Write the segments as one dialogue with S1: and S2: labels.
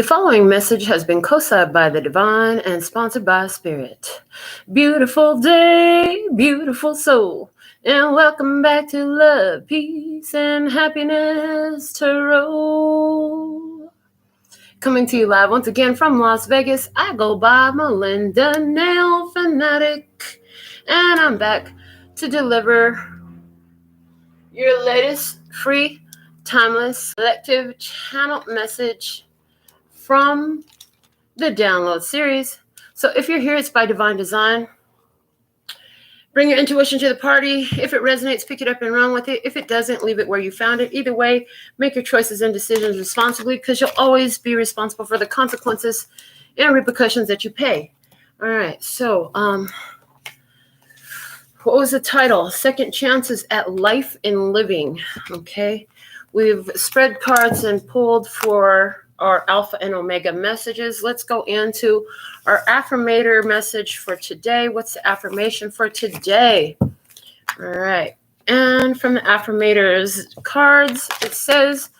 S1: The following message has been co-signed by the divine and sponsored by Spirit. Beautiful day, beautiful soul, and welcome back to Love, Peace, and Happiness Tarot. Coming to you live once again from Las Vegas, I go by Melinda Nail Fanatic, and I'm back to deliver your latest free, timeless, selective channel message from the download series. So if you're here, it's by divine design. Bring your intuition to the party. If it resonates, pick it up and run with it. If it doesn't, leave it where you found it. Either way, make your choices and decisions responsibly, because you'll always be responsible for the consequences and repercussions that you pay. All right, so what was the title? Second Chances at Life and Living. Okay, we've spread cards and pulled for our Alpha and Omega messages. Let's go into our affirmator message for today. What's the affirmation for today? All right. And from the affirmators cards, it says,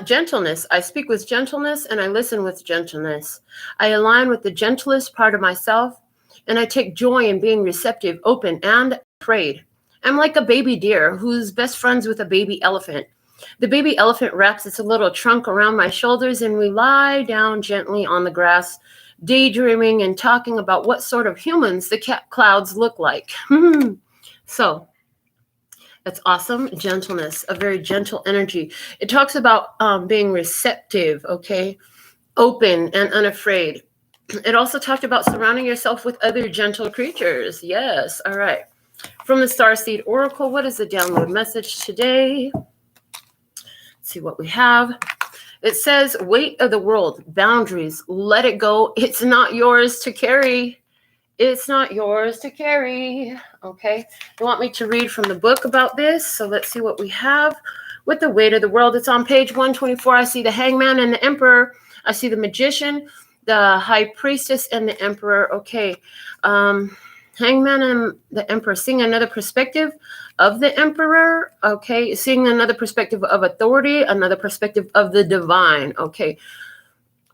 S1: gentleness. I speak with gentleness and I listen with gentleness. I align with the gentlest part of myself, and I take joy in being receptive, open, and afraid. I'm like a baby deer who's best friends with a baby elephant. The baby elephant wraps its little trunk around my shoulders, and we lie down gently on the grass, daydreaming and talking about what sort of humans the clouds look like. So that's awesome. Gentleness, a very gentle energy. It talks about being receptive, okay, open and unafraid. It also talked about surrounding yourself with other gentle creatures. Yes. All right. From the Starseed Oracle, what is the download message today? See what we have. It says, weight of the world, boundaries, let it go. It's not yours to carry. It's not yours to carry. Okay. You want me to read from the book about this? So let's see what we have with the weight of the world. It's on page 124. I see the Hangman and the Emperor. I see the Magician, the High Priestess, and the Emperor. Okay. Hangman and the Emperor, seeing another perspective of the Emperor, okay, seeing another perspective of authority, another perspective of the divine, okay.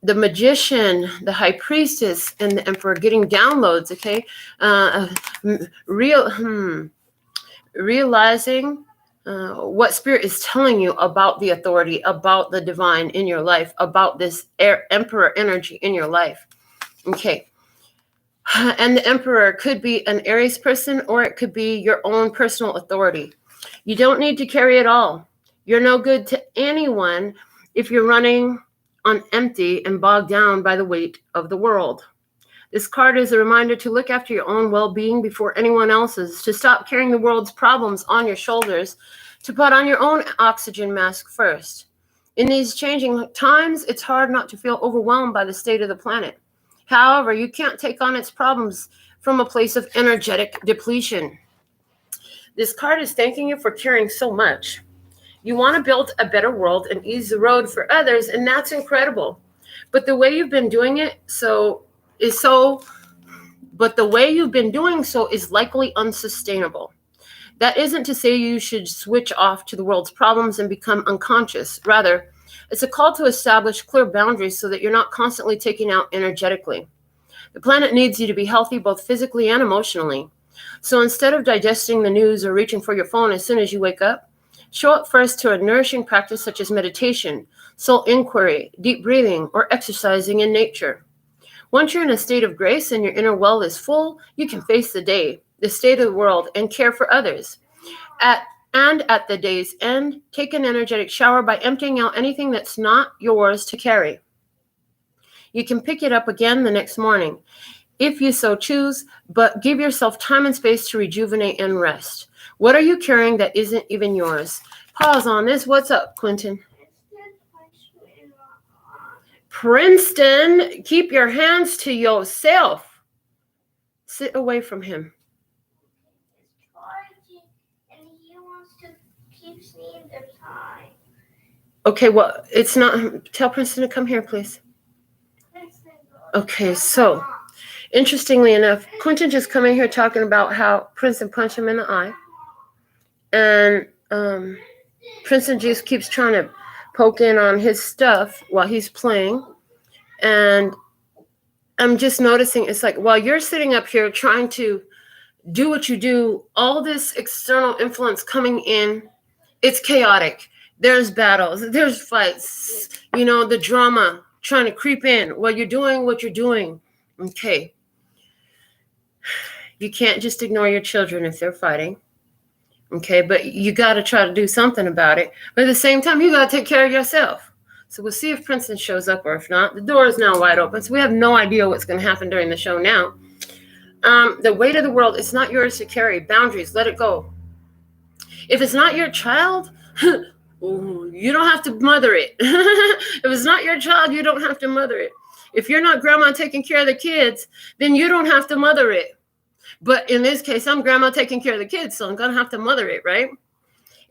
S1: The Magician, the High Priestess, and the Emperor getting downloads, okay. Realizing what Spirit is telling you about the authority, about the divine in your life, about this Emperor energy in your life, okay. And the Emperor could be an Aries person, or it could be your own personal authority. You don't need to carry it all. You're no good to anyone if you're running on empty and bogged down by the weight of the world. This card is a reminder to look after your own well-being before anyone else's, to stop carrying the world's problems on your shoulders, to put on your own oxygen mask first. In these changing times, it's hard not to feel overwhelmed by the state of the planet. However, you can't take on its problems from a place of energetic depletion. This card is thanking you for caring so much. You want to build a better world and ease the road for others, and that's incredible. But the way you've been doing it is likely unsustainable. That isn't to say you should switch off to the world's problems and become unconscious. Rather, it's a call to establish clear boundaries so that you're not constantly taking out energetically. The planet needs you to be healthy both physically and emotionally. So instead of digesting the news or reaching for your phone as soon as you wake up, show up first to a nourishing practice such as meditation, soul inquiry, deep breathing, or exercising in nature. Once you're in a state of grace and your inner well is full, you can face the day, the state of the world, and care for others. At the day's end, take an energetic shower by emptying out anything that's not yours to carry. You can pick it up again the next morning, if you so choose, but give yourself time and space to rejuvenate and rest. What are you carrying that isn't even yours? Pause on this. What's up, Quentin? Princeton, keep your hands to yourself. Sit away from him. Okay, well, it's not. Tell Princeton to come here, please. Okay, so interestingly enough, Quentin just come in here talking about how Princeton punched him in the eye. And Princeton just keeps trying to poke in on his stuff while he's playing. And I'm just noticing it's like while you're sitting up here trying to do what you do, all this external influence coming in, it's chaotic. There's battles, there's fights, the drama trying to creep in while you're doing what you're doing. Okay. You can't just ignore your children if they're fighting. Okay, but you got to try to do something about it. But at the same time, you got to take care of yourself. So we'll see if Princeton shows up or if not. The door is now wide open, so we have no idea what's going to happen during the show now. The weight of the world, it's not yours to carry. Boundaries, let it go. If it's not your child, you don't have to mother it. If it's not your child, you don't have to mother it. If you're not grandma taking care of the kids, then you don't have to mother it. But in this case, I'm grandma taking care of the kids, so I'm going to have to mother it, right?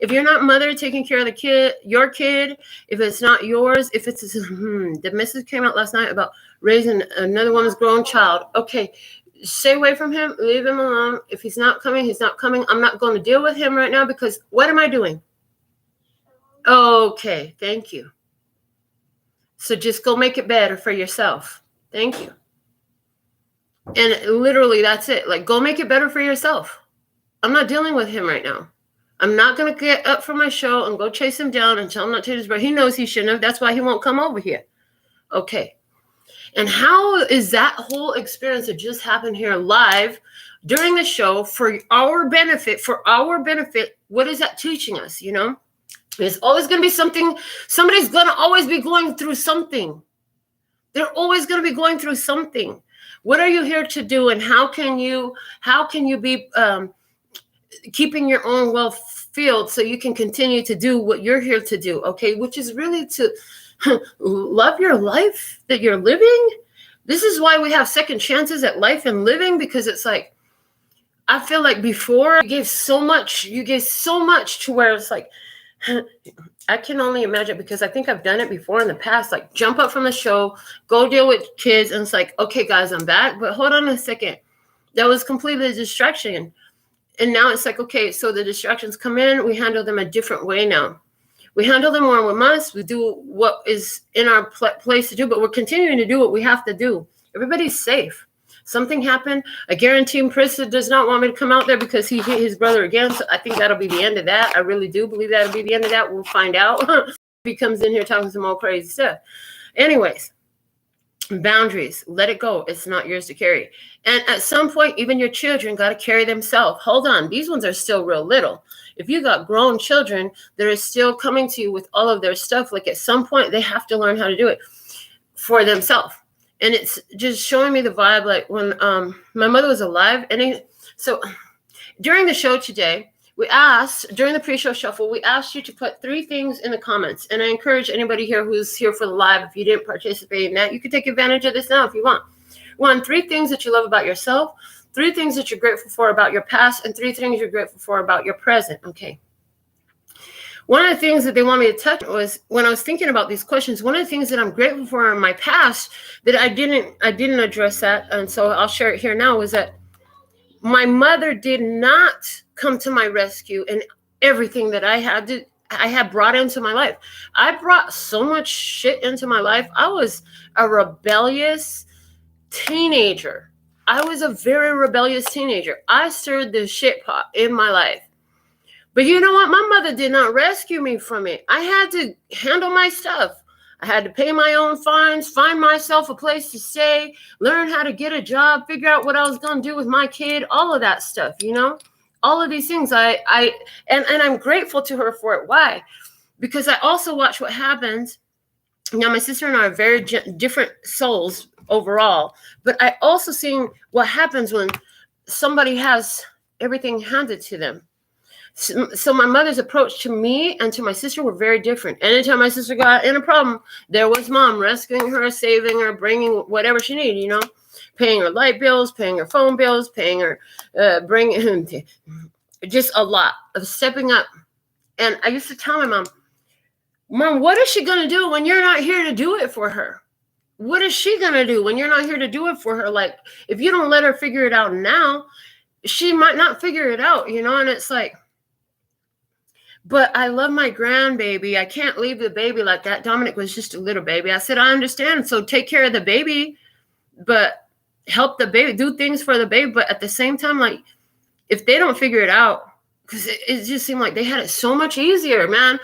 S1: If you're not mother taking care of the kid, your kid, if it's not yours, if it's, the message came out last night about raising another woman's grown child. Okay, stay away from him, leave him alone. If he's not coming, he's not coming. I'm not going to deal with him right now because what am I doing? Okay, thank you. So just go make it better for yourself. Thank you. And literally, that's it. Like, go make it better for yourself. I'm not dealing with him right now. I'm not going to get up from my show and go chase him down and tell him not to do this, but he knows he shouldn't have. That's why he won't come over here. Okay. And how is that whole experience that just happened here live during the show for our benefit, what is that teaching us, There's always going to be something. Somebody's going to always be going through something. They're always going to be going through something. What are you here to do, and how can you be keeping your own well field so you can continue to do what you're here to do? Okay, which is really to love your life that you're living. This is why we have second chances at life and living, because it's like I feel like before you gave so much to where it's like. I can only imagine, because I think I've done it before in the past, like jump up from the show, go deal with kids, and it's like, okay, guys, I'm back, but hold on a second. That was completely a distraction. And now it's like, okay, so the distractions come in, we handle them a different way now. We handle them more with us. We do what is in our place to do, but we're continuing to do what we have to do. Everybody's safe. Something happened. I guarantee Princeton does not want me to come out there because he hit his brother again. So I think that'll be the end of that. I really do believe that'll be the end of that. We'll find out if he comes in here talking some more crazy stuff. Anyways, boundaries. Let it go. It's not yours to carry. And at some point, even your children got to carry themselves. Hold on. These ones are still real little. If you got grown children that are still coming to you with all of their stuff, like at some point, they have to learn how to do it for themselves. And it's just showing me the vibe, like when my mother was alive. So during the show today, we asked, during the pre-show shuffle, we asked you to put 3 things in the comments. And I encourage anybody here who's here for the live, if you didn't participate in that, you can take advantage of this now if you want. 1, 3 things that you love about yourself, 3 things that you're grateful for about your past, and 3 things you're grateful for about your present. Okay. One of the things that they want me to touch was when I was thinking about these questions, one of the things that I'm grateful for in my past that I didn't address that, and so I'll share it here now, was that my mother did not come to my rescue in everything that I had brought into my life. I brought so much shit into my life. I was a rebellious teenager. I was a very rebellious teenager. I stirred the shit pot in my life. But you know what? My mother did not rescue me from it. I had to handle my stuff. I had to pay my own fines, find myself a place to stay, learn how to get a job, figure out what I was going to do with my kid, all of that stuff, all of these things. And I'm grateful to her for it. Why? Because I also watch what happens. Now, my sister and I are very different souls overall, but I also seen what happens when somebody has everything handed to them. So my mother's approach to me and to my sister were very different. Anytime my sister got in a problem, there was mom rescuing her, saving her, bringing whatever she needed, paying her light bills, paying her phone bills, paying her, bringing just a lot of stepping up. And I used to tell my Mom, what is she going to do when you're not here to do it for her? What is she going to do when you're not here to do it for her? Like, if you don't let her figure it out now, she might not figure it out, And it's like, But I love my grandbaby. I can't leave the baby like that. Dominic was just a little baby. I said, I understand. So take care of the baby, but help the baby, do things for the baby. But at the same time, like, if they don't figure it out, because it just seemed like they had it so much easier, man.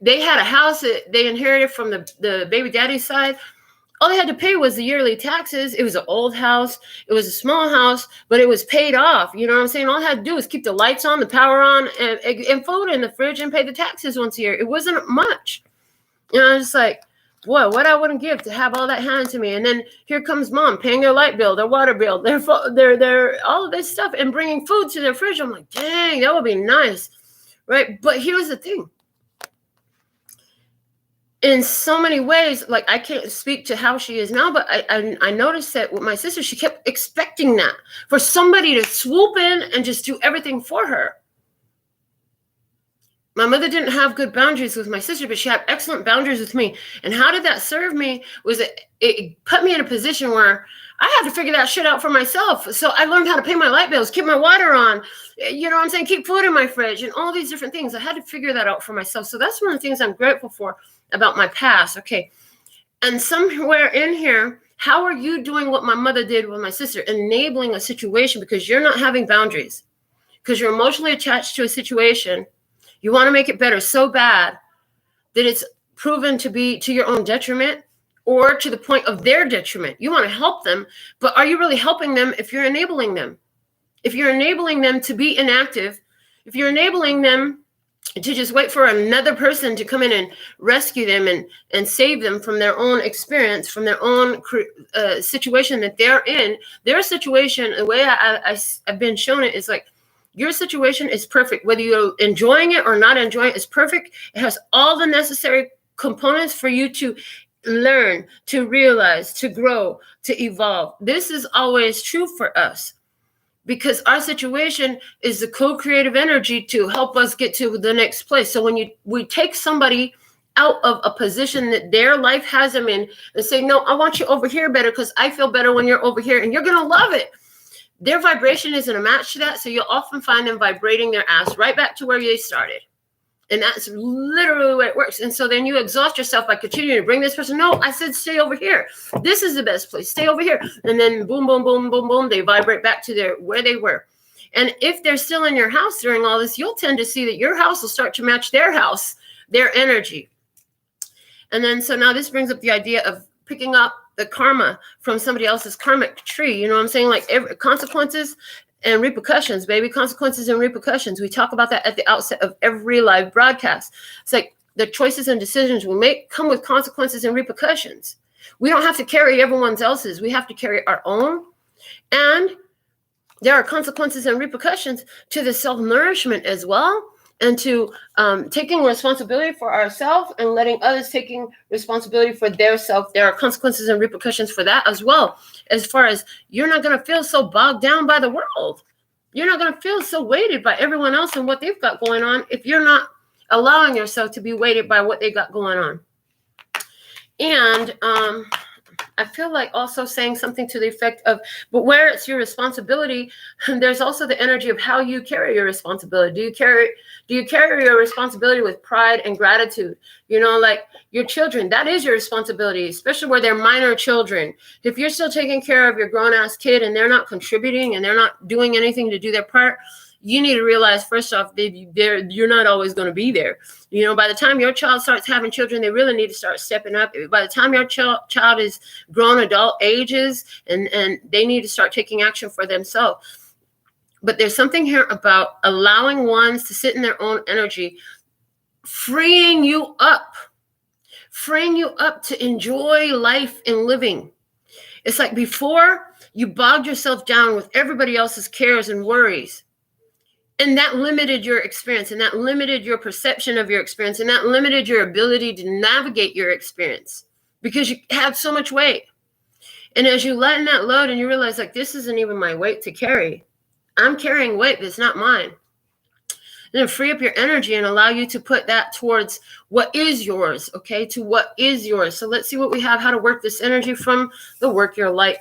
S1: They had a house that they inherited from the baby daddy's side. All they had to pay was the yearly taxes. It was an old house. It was a small house, but it was paid off. You know what I'm saying? All I had to do was keep the lights on, the power on, and food in the fridge and pay the taxes once a year. It wasn't much. You know, I was just like, boy, what I wouldn't give to have all that handed to me. And then here comes mom paying their light bill, their water bill, their all of this stuff and bringing food to their fridge. I'm like, dang, that would be nice, right? But here's the thing. In so many ways, like, I can't speak to how she is now, but I noticed that with my sister, she kept expecting that for somebody to swoop in and just do everything for her. My mother didn't have good boundaries with my sister, but she had excellent boundaries with me. And how did that serve me was it put me in a position where I had to figure that shit out for myself. So I learned how to pay my light bills, keep my water on, you know what I'm saying, keep food in my fridge and all these different things. I had to figure that out for myself. So that's one of the things I'm grateful for about my past. Okay. And somewhere in here, how are you doing what my mother did with my sister, enabling a situation because you're not having boundaries, because you're emotionally attached to a situation. You want to make it better so bad that it's proven to be to your own detriment or to the point of their detriment. You want to help them, but are you really helping them if you're enabling them? If you're enabling them to be inactive, if you're enabling them to just wait for another person to come in and rescue them and save them from their own experience, from their own situation that they're in, their situation, the way I've been shown it is like, your situation is perfect. Whether you're enjoying it or not enjoying it, it's perfect. It has all the necessary components for you to learn, to realize, to grow, to evolve. This is always true for us because our situation is the co-creative energy to help us get to the next place. So when we take somebody out of a position that their life has them in and say, no, I want you over here better because I feel better when you're over here and you're going to love it. Their vibration isn't a match to that. So you'll often find them vibrating their ass right back to where they started. And that's literally the way it works. And so then you exhaust yourself by continuing to bring this person. No, I said, stay over here. This is the best place. Stay over here. And then boom, boom, boom, boom, boom. They vibrate back to where they were. And if they're still in your house during all this, you'll tend to see that your house will start to match their house, their energy. And then, so now this brings up the idea of picking up the karma from somebody else's karmic tree. You know what I'm saying? Like consequences and repercussions, baby. Consequences and repercussions. We talk about that at the outset of every live broadcast. It's like the choices and decisions we make come with consequences and repercussions. We don't have to carry everyone else's. We have to carry our own. And there are consequences and repercussions to the self-nourishment as well. And to taking responsibility for ourselves and letting others taking responsibility for their self. There are consequences and repercussions for that as well. As far as you're not going to feel so bogged down by the world. You're not going to feel so weighted by everyone else and what they've got going on if you're not allowing yourself to be weighted by what they got going on. And I feel like also saying something to the effect of, but where it's your responsibility, there's also the energy of how you carry your responsibility. Do you carry your responsibility with pride and gratitude? You know, like your children, that is your responsibility, especially where they're minor children. If you're still taking care of your grown-ass kid and they're not contributing and they're not doing anything to do their part, you need to realize, first off, you're not always going to be there. You know, by the time your child starts having children, they really need to start stepping up. By the time your child is grown adult ages, and they need to start taking action for themselves. But there's something here about allowing ones to sit in their own energy, freeing you up to enjoy life and living. It's like before you bogged yourself down with everybody else's cares and worries. And that limited your experience, and that limited your perception of your experience, and that limited your ability to navigate your experience because you have so much weight. And as you lighten that load and you realize, like, this isn't even my weight to carry. I'm carrying weight that's not mine. And then free up your energy and allow you to put that towards what is yours, okay, to what is yours. So let's see what we have, how to work this energy from the Work Your Light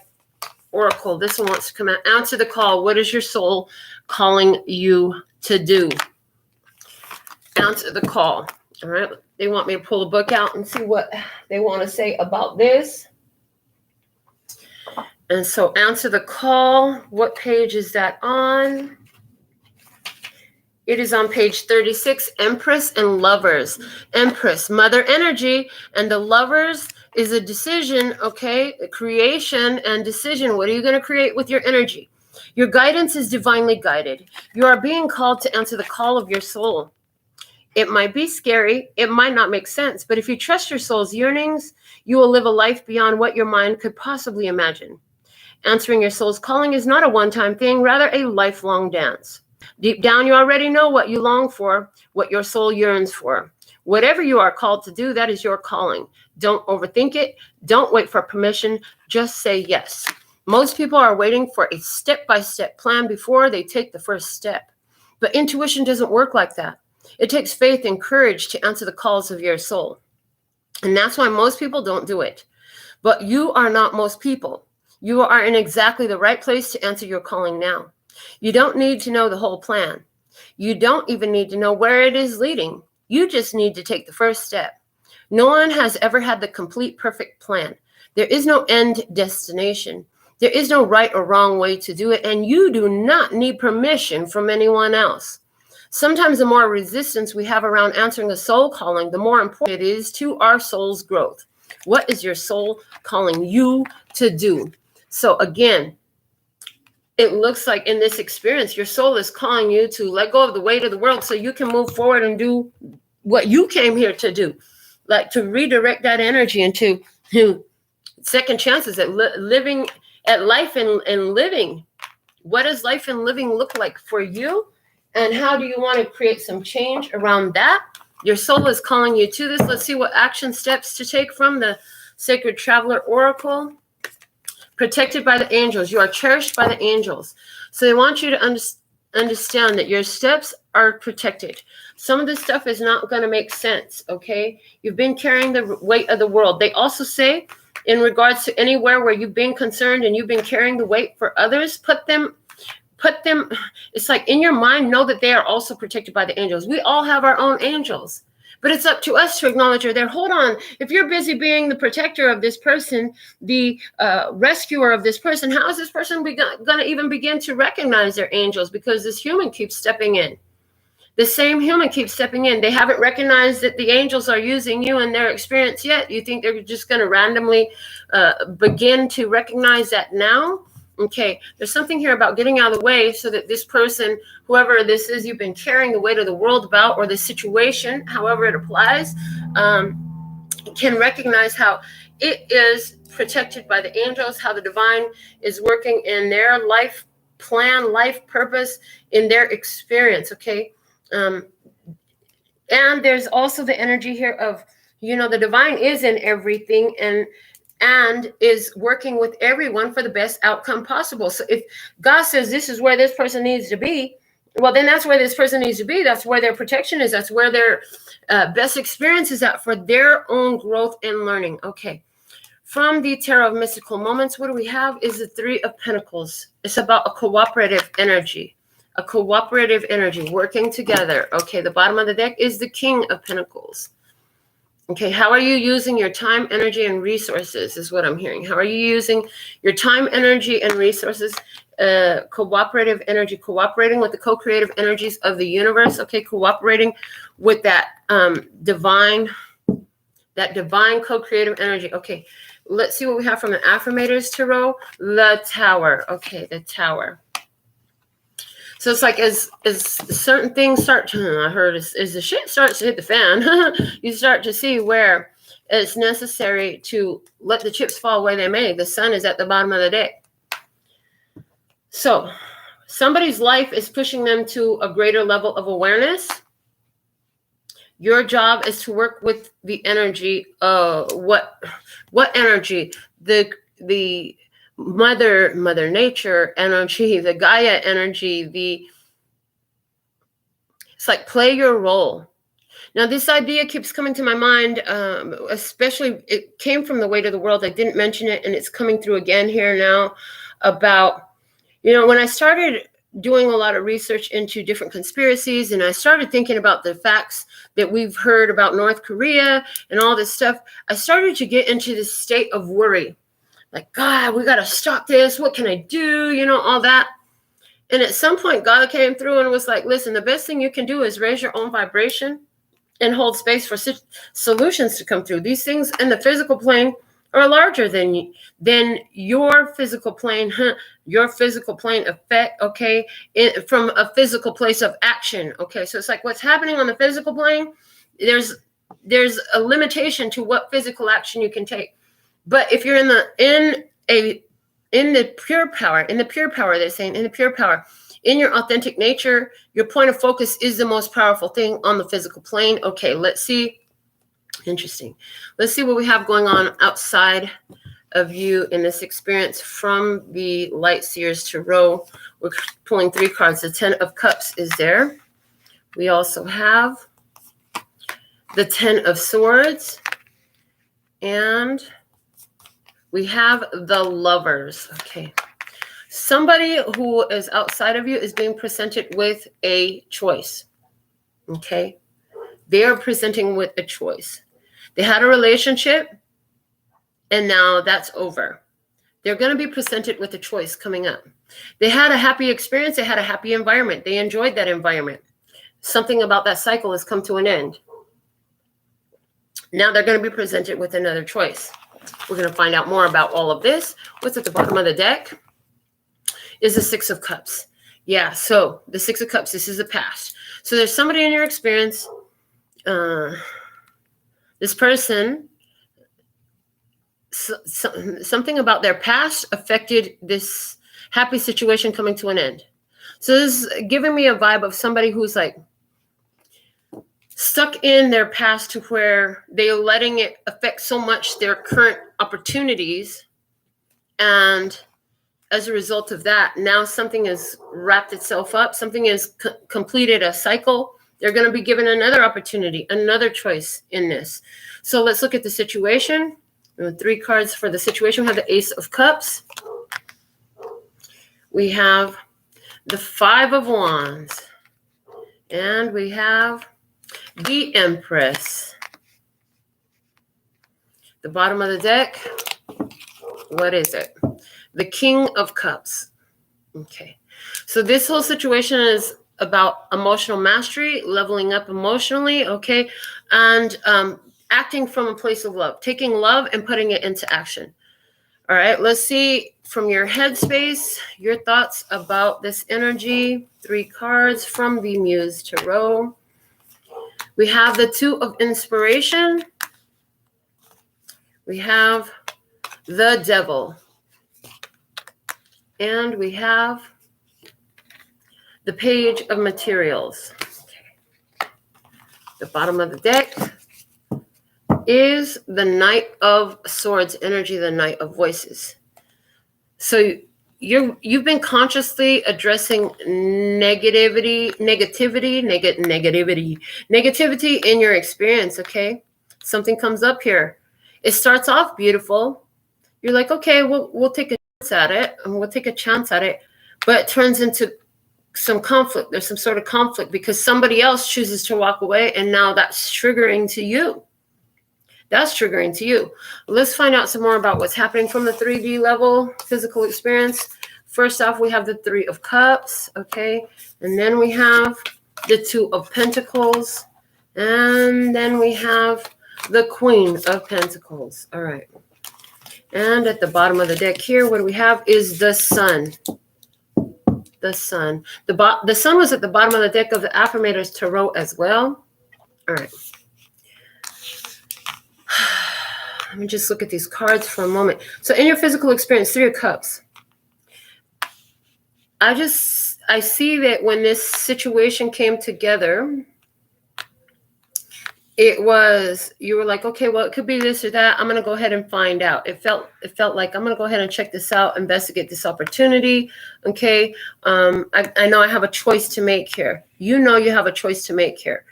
S1: Oracle. This one wants to come out. Answer the call. What is your soul calling you to do? answer the call. All right. They want me to pull a book out and see what they want to say about this. And so answer the call. What page is that on? It is on page 36, Empress and Lovers. Empress, mother energy, and the Lovers is a decision, okay? A creation and decision. What are you going to create with your energy? Your guidance is divinely guided. You are being called to answer the call of your soul. It might be scary. It might not make sense. But if you trust your soul's yearnings, you will live a life beyond what your mind could possibly imagine. Answering your soul's calling is not a one-time thing, rather a lifelong dance. Deep down, you already know what you long for, what your soul yearns for. Whatever you are called to do, that is your calling. Don't overthink it. Don't wait for permission. Just say yes. Most people are waiting for a step-by-step plan before they take the first step. But intuition doesn't work like that. It takes faith and courage to answer the calls of your soul. And that's why most people don't do it. But you are not most people. You are in exactly the right place to answer your calling now. You don't need to know the whole plan. You don't even need to know where it is leading. You just need to take the first step. No one has ever had the complete perfect plan. There is no end destination. There is no right or wrong way to do it, and you do not need permission from anyone else. Sometimes the more resistance we have around answering the soul calling, the more important it is to our soul's growth. What is your soul calling you to do? So again, it looks like in this experience, your soul is calling you to let go of the weight of the world so you can move forward and do what you came here to do, like to redirect that energy into second chances at living, at life and living. What does life and living look like for you? And how do you want to create some change around that? Your soul is calling you to this. Let's see what action steps to take from the Sacred Traveler Oracle. Protected by the angels. You are cherished by the angels. So they want you to understand that your steps are protected. Some of this stuff is not going to make sense, okay? You've been carrying the weight of the world. They also say, in regards to anywhere where you've been concerned and you've been carrying the weight for others, put them, it's like in your mind, know that they are also protected by the angels. We all have our own angels. But it's up to us to acknowledge her there. Hold on. If you're busy being the protector of this person, the rescuer of this person, how is this person going to even begin to recognize their angels? Because this human keeps stepping in. The same human keeps stepping in. They haven't recognized that the angels are using you in their experience yet. You think they're just going to randomly begin to recognize that now? Okay, there's something here about getting out of the way so that this person, whoever this is you've been carrying the weight of the world about, or the situation, however it applies, can recognize how it is protected by the angels, how the divine is working in their life plan, life purpose, in their experience, okay? And there's also the energy here of, the divine is in everything and is working with everyone for the best outcome possible. So if God says this is where this person needs to be, well, then that's where this person needs to be. That's where their protection is. That's where their best experience is at for their own growth and learning. Okay. From the Tarot of Mystical Moments, what do we have is the Three of Pentacles. It's about a cooperative energy. A cooperative energy working together. Okay. The bottom of the deck is the King of Pentacles. Okay, how are you using your time, energy, and resources is what I'm hearing. How are you using your time, energy, and resources? Cooperative energy, cooperating with the co-creative energies of the universe. Okay, cooperating with that divine co-creative energy. Okay, let's see what we have from the Affirmators Tarot. The Tower. Okay, the Tower. So it's like as certain things start to, I heard, as the shit starts to hit the fan, you start to see where it's necessary to let the chips fall where they may. The sun is at the bottom of the deck. So somebody's life is pushing them to a greater level of awareness. Your job is to work with the energy. What energy? The Mother Nature energy, the Gaia energy, it's like play your role. Now, this idea keeps coming to my mind, especially it came from the weight of the world. I didn't mention it, and it's coming through again here now about, when I started doing a lot of research into different conspiracies, and I started thinking about the facts that we've heard about North Korea and all this stuff. I started to get into this state of worry. Like, God, we got to stop this. What can I do? You know, all that. And at some point, God came through and was like, listen, the best thing you can do is raise your own vibration and hold space for solutions to come through. These things in the physical plane are larger than your physical plane, your physical plane effect, okay, from a physical place of action, okay? So it's like what's happening on the physical plane, there's a limitation to what physical action you can take. But if you're in the pure power, they're saying, in the pure power, in your authentic nature, your point of focus is the most powerful thing on the physical plane. Okay, let's see. Interesting. Let's see what we have going on outside of you in this experience from the Light Seers Tarot. We're pulling 3 cards. The 10 of Cups is there. We also have the 10 of Swords. And we have the Lovers. Okay. Somebody who is outside of you is being presented with a choice. Okay. They are presenting with a choice. They had a relationship, and now that's over. They're going to be presented with a choice coming up. They had a happy experience. They had a happy environment. They enjoyed that environment. Something about that cycle has come to an end. Now they're going to be presented with another choice. We're going to find out more about all of this. What's at the bottom of the deck is the 6 of Cups. Yeah, so the 6 of Cups, this is the past. So there's somebody in your experience. This person, something about their past affected this happy situation coming to an end. So this is giving me a vibe of somebody who's like stuck in their past to where they're letting it affect so much their current opportunities. And as a result of that, now something has wrapped itself up. Something has completed a cycle. They're going to be given another opportunity, another choice in this. So let's look at the situation. 3 cards for the situation. We have the Ace of Cups. We have the 5 of Wands. And we have the Empress. The bottom of the deck, what is it? The King of Cups. Okay. So this whole situation is about emotional mastery, leveling up emotionally, okay, and acting from a place of love, taking love and putting it into action. All right, let's see from your headspace, your thoughts about this energy. 3 cards from the Muse Tarot. We have the 2 of Inspiration. We have the Devil. And we have the Page of Materials. Okay. The bottom of the deck is the Knight of Swords energy, the Knight of Voices. So you've been consciously addressing negativity in your experience, okay? Something comes up here. It starts off beautiful. You're like, okay, we'll take a chance at it, and we'll take a chance at it, but it turns into some conflict. There's some sort of conflict because somebody else chooses to walk away, and now that's triggering to you. That's triggering to you. Let's find out some more about what's happening from the 3D level physical experience. First off, we have the 3 of Cups, okay? And then we have the 2 of Pentacles. And then we have the Queen of Pentacles. All right. And at the bottom of the deck here, what do we have is the Sun. The Sun. The Sun was at the bottom of the deck of the Affirmators Tarot as well. All right. Let me just look at these cards for a moment. So in your physical experience, 3 of Cups. I see that when this situation came together, you were like, okay, well, it could be this or that. I'm going to go ahead and find out. It felt like I'm going to go ahead and check this out, investigate this opportunity. Okay. I know I have a choice to make here. You know, you have a choice to make here.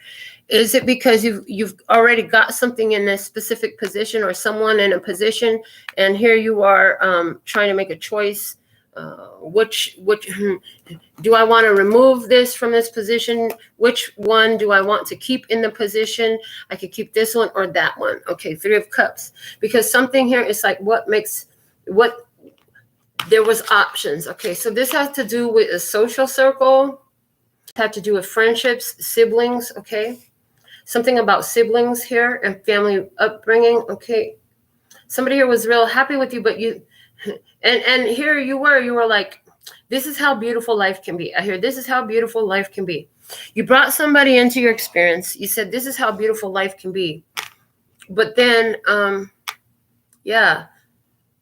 S1: Is it because you've already got something in this specific position or someone in a position, and here you are trying to make a choice Which do I want to remove this from this position? Which one do I want to keep in the position? I could keep this one or that one. Okay, Three of Cups. Because something here is like there was options. Okay, so this has to do with a social circle. It had to do with friendships, siblings. Okay, something about siblings here and family upbringing. Okay, somebody here was real happy with you, but you, and here you were like, this is how beautiful life can be. I hear this is how beautiful life can be. You brought somebody into your experience. You said, this is how beautiful life can be. But then, yeah,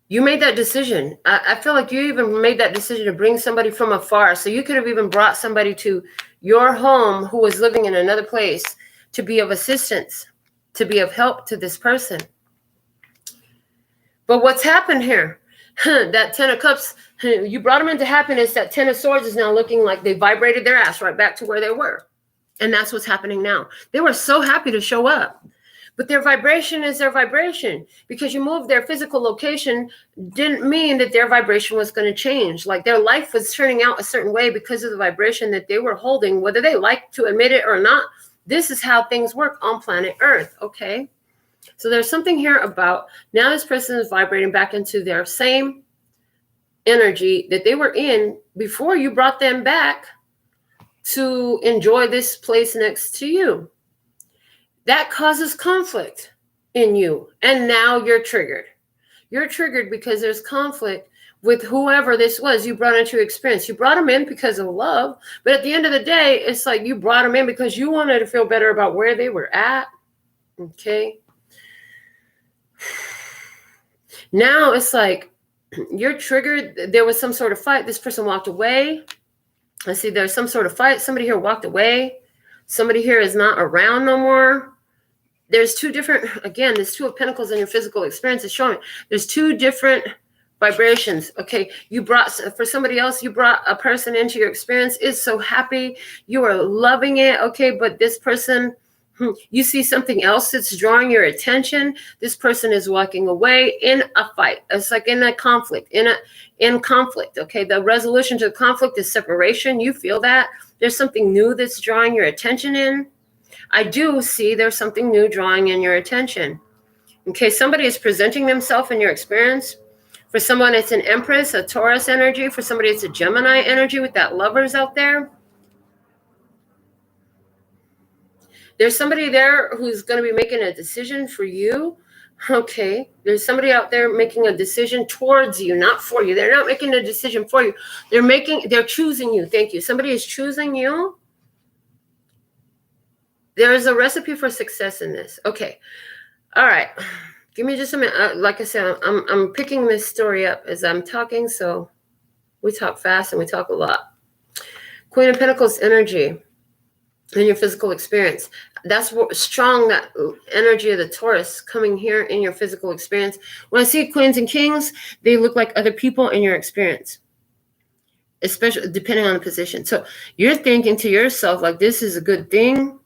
S1: you made that decision. I feel like you even made that decision to bring somebody from afar. So you could have even brought somebody to your home who was living in another place to be of assistance, to be of help to this person. But what's happened here? That Ten of Cups, you brought them into happiness. That Ten of Swords is now looking like they vibrated their ass right back to where they were. And that's what's happening now. They were so happy to show up. But their vibration is their vibration. Because you moved their physical location didn't mean that their vibration was going to change. Like their life was turning out a certain way because of the vibration that they were holding, whether they like to admit it or not. This is how things work on planet Earth, okay? So there's something here about now this person is vibrating back into their same energy that they were in before you brought them back to enjoy this place next to you. That causes conflict in you. And now you're triggered. You're triggered because there's conflict with whoever this was you brought into your experience. You brought them in because of love. But at the end of the day, it's like you brought them in because you wanted to feel better about where they were at. Okay. Now it's like you're triggered. There was some sort of fight. This person walked away. I see there's some sort of fight. Somebody here walked away. Somebody here is not around no more. There's two different, again, there's Two of Pentacles in your physical experience is showing. There's two different vibrations. Okay, you brought, for somebody else, you brought a person into your experience, is so happy. You are loving it. Okay, but this person, you see something else that's drawing your attention. This person is walking away in a fight. It's like in a conflict, in conflict. Okay, the resolution to the conflict is separation. You feel that. There's something new that's drawing your attention in. I do see there's something new drawing in your attention. Okay, somebody is presenting themselves in your experience. For someone, it's an Empress, a Taurus energy. For somebody, it's a Gemini energy with that Lovers out there. There's somebody there who's going to be making a decision for you. Okay, there's somebody out there making a decision towards you, not for you. They're not making a decision for you. They're choosing you. Thank you. Somebody is choosing you. There is a recipe for success in this. Okay. All right. Give me just a minute. Like I said, I'm picking this story up as I'm talking. So we talk fast and we talk a lot. Queen of Pentacles energy in your physical experience. That's what strong, that energy of the Taurus coming here in your physical experience. When I see Queens and Kings, they look like other people in your experience, especially depending on the position. So you're thinking to yourself, like, this is a good thing.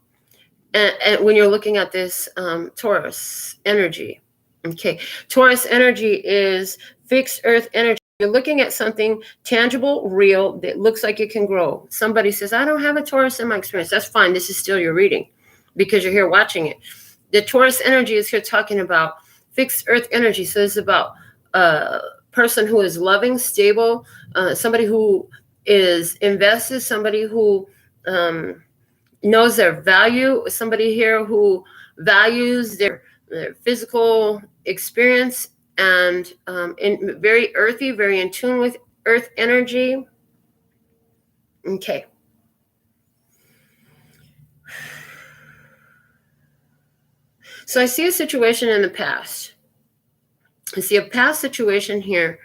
S1: And when you're looking at this Taurus energy, okay, Taurus energy is fixed earth energy. You're looking at something tangible, real, that looks like it can grow. Somebody says, I don't have a Taurus in my experience. That's fine. This is still your reading because you're here watching it. The Taurus energy is here talking about fixed earth energy. So it's about a person who is loving, stable, somebody who is invested, somebody who knows their value, somebody here who values their physical experience and very earthy, very in tune with earth energy. Okay. So I see a situation in the past. I see a past situation here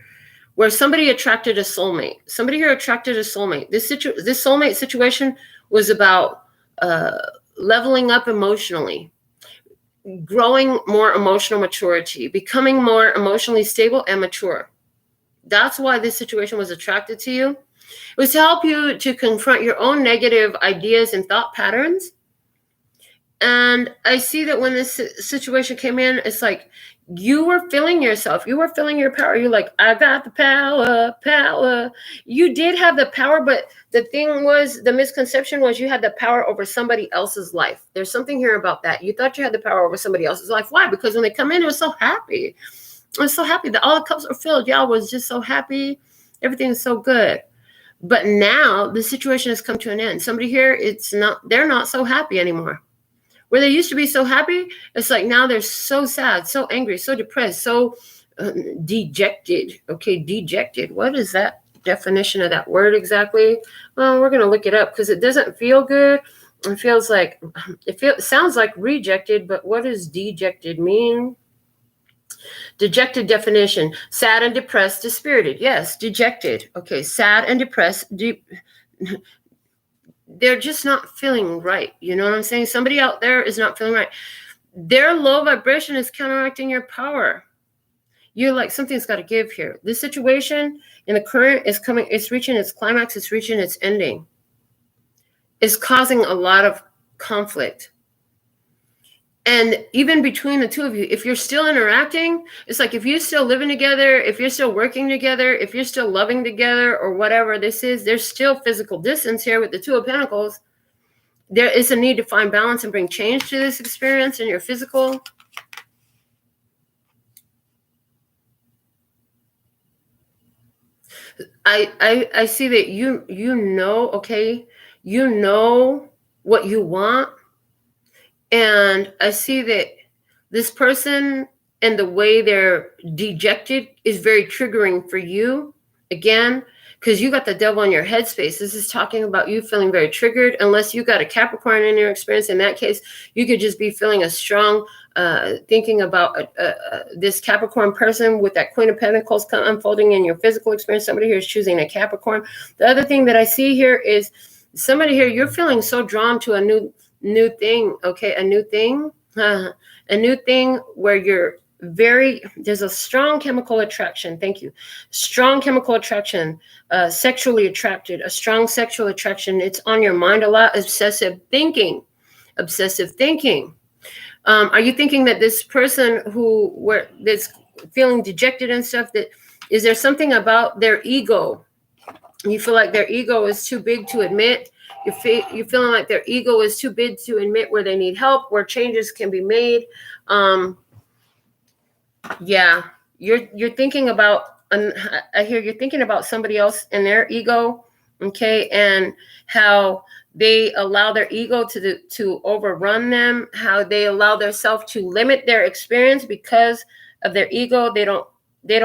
S1: where somebody attracted a soulmate. Somebody here attracted a soulmate. This soulmate situation was about leveling up emotionally, growing more emotional maturity, becoming more emotionally stable and mature. That's why this situation was attracted to you. It was to help you to confront your own negative ideas and thought patterns. And I see that when this situation came in, it's like You were feeling yourself. You were feeling your power. You're like, I got the power, power. You did have the power, but the thing was, the misconception was you had the power over somebody else's life. There's something here about that. You thought you had the power over somebody else's life. Why? Because when they come in, it was so happy. I was so happy that all the cups were filled. Y'all was just so happy. Everything is so good. But now the situation has come to an end. Somebody here, they're not so happy anymore. Where they used to be so happy, it's like now they're so sad, so angry, so depressed, so dejected. Okay, dejected. What is that definition of that word exactly? Well, we're going to look it up because it doesn't feel good. It sounds like rejected, but what does dejected mean? Dejected definition: sad and depressed, dispirited. Yes, dejected. Okay, sad and depressed. They're just not feeling right. You know what I'm saying? Somebody out there is not feeling right. Their low vibration is counteracting your power. You're like, something's got to give here. This situation in the current is coming, it's reaching its climax, it's reaching its ending. It's causing a lot of conflict. And even between the two of you, if you're still interacting, it's like if you're still living together, if you're still working together, if you're still loving together or whatever this is, there's still physical distance here with the Two of Pentacles. There is a need to find balance and bring change to this experience in your physical. I see that you know, okay, you know what you want. And I see that this person and the way they're dejected is very triggering for you. Again, because you got the devil in your headspace. This is talking about you feeling very triggered. Unless you got a Capricorn in your experience, in that case, you could just be feeling a strong thinking about this Capricorn person with that Queen of Pentacles unfolding in your physical experience. Somebody here is choosing a Capricorn. The other thing that I see here is somebody here, you're feeling so drawn to a new thing. Okay, a new thing. A new thing where there's a strong chemical attraction. Thank you. Strong chemical attraction, sexually attracted, a strong sexual attraction. It's on your mind a lot. Obsessive thinking. Are you thinking that this person that's feeling dejected and stuff, that is there something about their ego? You feel like their ego is too big to admit. You're feeling like their ego is too big to admit where they need help, where changes can be made. Yeah, you're thinking about, I hear you're thinking about somebody else and their ego, okay, and how they allow their ego to overrun them, how they allow themselves to limit their experience because of their ego. They don't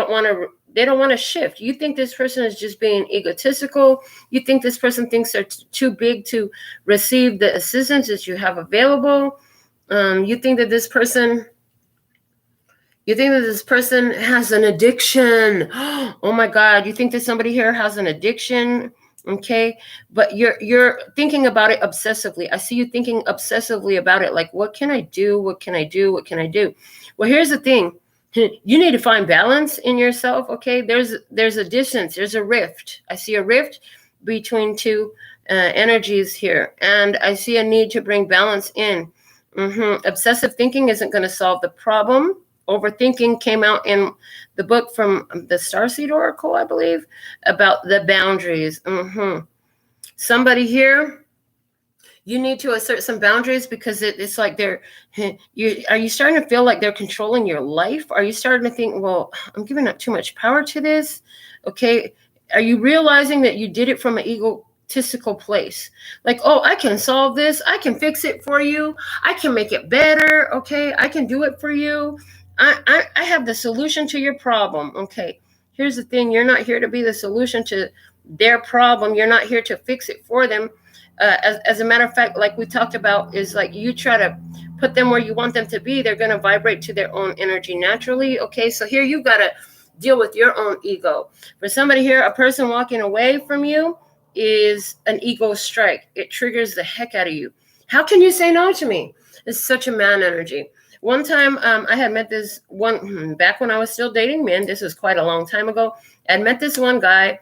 S1: want to shift. You think this person is just being egotistical. You think this person thinks they're too big to receive the assistance that you have available. You think that this person has an addiction. Oh my God. You think that somebody here has an addiction. Okay. But you're thinking about it obsessively. I see you thinking obsessively about it. Like, what can I do? What can I do? What can I do? Well, here's the thing. You need to find balance in yourself. Okay. There's a distance. There's a rift. I see a rift between two energies here. And I see a need to bring balance in. Obsessive thinking isn't going to solve the problem. Overthinking came out in the book from the Starseed Oracle, I believe, about the boundaries. Somebody here, you need to assert some boundaries because it's like are you starting to feel like they're controlling your life? Are you starting to think, well, I'm giving up too much power to this? Okay. Are you realizing that you did it from an egotistical place? Like, oh, I can solve this. I can fix it for you. I can make it better. Okay. I can do it for you. I have the solution to your problem. Okay. Here's the thing. You're not here to be the solution to their problem. You're not here to fix it for them. As a matter of fact, like we talked about, is like you try to put them where you want them to be. They're going to vibrate to their own energy naturally. Okay. So here you got to deal with your own ego. For somebody here, a person walking away from you is an ego strike. It triggers the heck out of you. How can you say no to me? It's such a man energy. One time I had met this one, back when I was still dating men, this was quite a long time ago. I'd met this one guy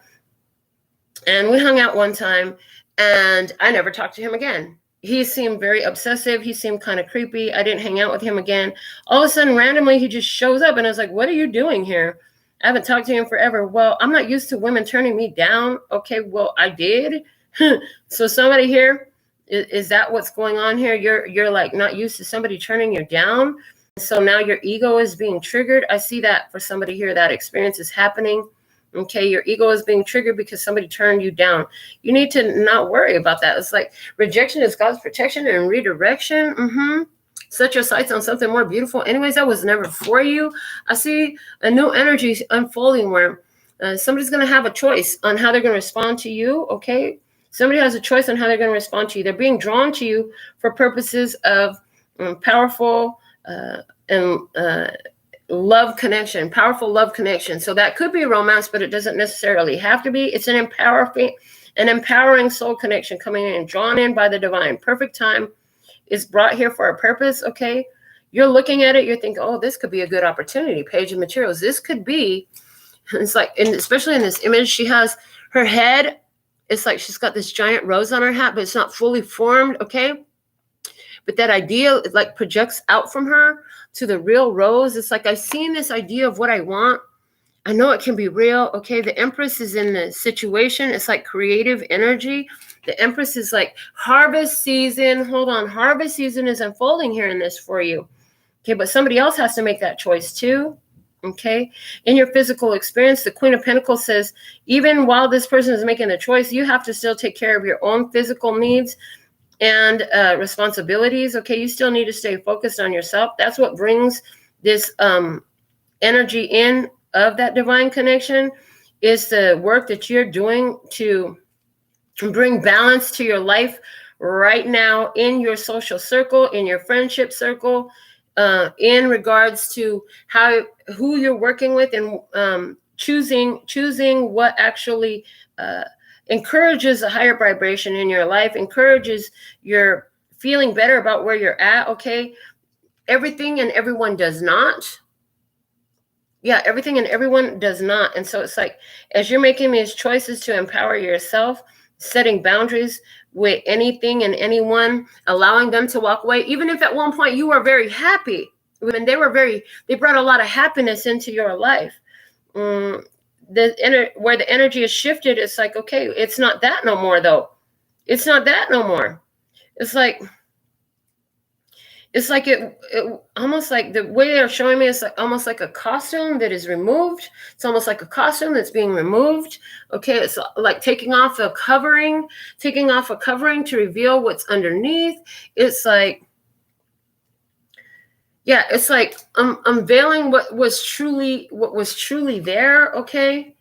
S1: and we hung out one time and I never talked to him again. he seemed very obsessive. He seemed kind of creepy. I didn't hang out with him again. All of a sudden, randomly, he just shows up, and I was like, what are you doing here? I haven't talked to him forever. Well, I'm not used to women turning me down. Okay, well, I did. So somebody here, is that what's going on here? You're like not used to somebody turning you down. So now your ego is being triggered. I see that for somebody here, that experience is happening. Okay, your ego is being triggered because somebody turned you down. You need to not worry about that. It's like rejection is God's protection and redirection. Set your sights on something more beautiful. Anyways, that was never for you. I see a new energy unfolding where somebody's going to have a choice on how they're going to respond to you. Okay, somebody has a choice on how they're going to respond to you. They're being drawn to you for purposes of powerful and love connection, powerful love connection. So that could be romance, but it doesn't necessarily have to be. It's an empowering soul connection coming in, drawn in by the divine. Perfect time is brought here for a purpose. Okay, you're looking at it, you're thinking, oh, this could be a good opportunity. Page of materials. This could be. It's like, and especially in this image, she has her head. It's like she's got this giant rose on her hat, but it's not fully formed. Okay. But that idea, it like projects out from her to the real rose. It's like I've seen this idea of what I want. I know it can be real. Okay, the Empress is in the situation. It's like creative energy. The Empress is like harvest season. Hold on, harvest season is unfolding here in this for you. Okay, but somebody else has to make that choice too. Okay, in your physical experience, the Queen of Pentacles says, even while this person is making the choice, you have to still take care of your own physical needs and responsibilities. Okay, you still need to stay focused on yourself. That's what brings this energy in of that divine connection, is the work that you're doing to bring balance to your life right now in your social circle, in your friendship circle, in regards to who you're working with, and choosing what actually encourages a higher vibration in your life, encourages your feeling better about where you're at. Okay, everything and everyone does not. Yeah, everything and everyone does not. And so it's like, as you're making these choices to empower yourself, setting boundaries with anything and anyone, allowing them to walk away, even if at one point you were very happy, when they brought a lot of happiness into your life. Where the energy is shifted, it's like, okay, it's not that no more though. It's not that no more. It's like it almost like the way they're showing me is like almost like a costume that is removed. It's almost like a costume that's being removed. Okay, it's like taking off a covering to reveal what's underneath. It's like, yeah, it's like unveiling what was truly there. Okay.